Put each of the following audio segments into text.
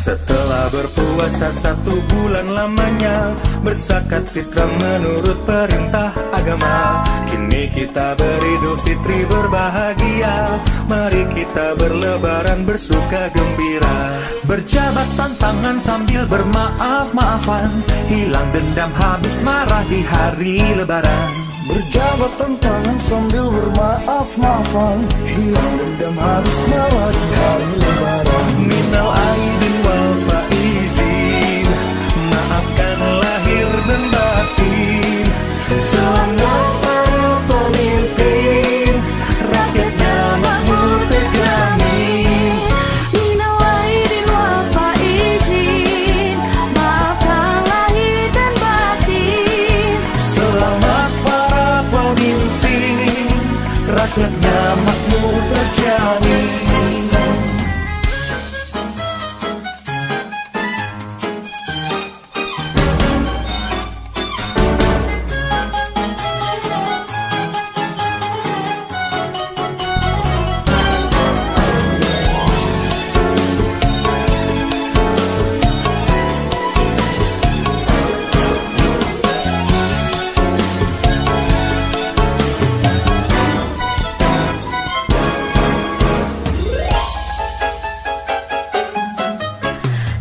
Setelah berpuasa 1 bulan lamanya, berzakat fitrah menurut perintah agama. Kini kita beridu fitri berbahagia, mari kita berlebaran bersuka gembira. Berjabat tantangan sambil bermaaf-maafan, hilang dendam habis marah di hari lebaran. Berjabat tangan sambil bermaaf-maafan, hilang dendam habis marah di hari lebaran. Minal aidin wal faizin, maafkan lahir dan batin. Selamat para pemimpin, rakyatnya makmur terjamin. Minal aidin wal faizin, maafkan lahir dan batin. Selamat para pemimpin, rakyatnya makmur terjamin.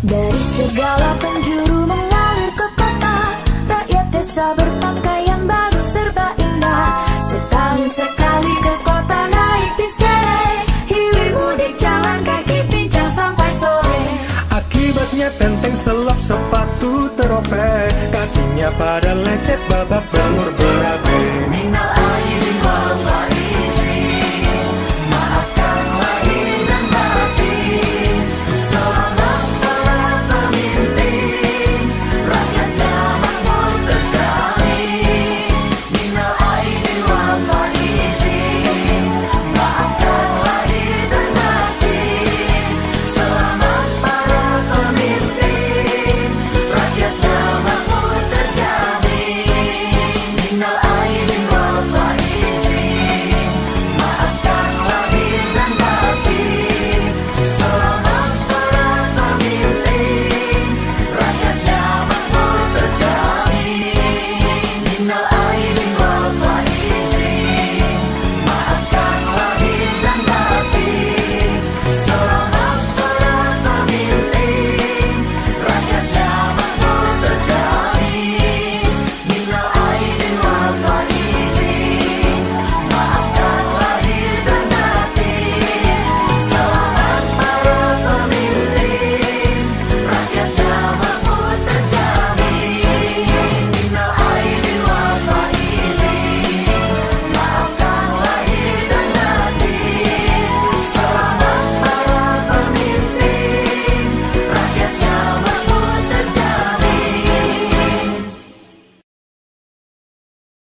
Dari segala penjuru mengalir ke kota, rakyat desa berpakaian baru serba indah. Setahun sekali ke kota naik bis kereta, hilir mudik jalan kaki pincang sampai sore. Akibatnya tenteng selop sepatu teropek, kakinya pada lecet babak belur.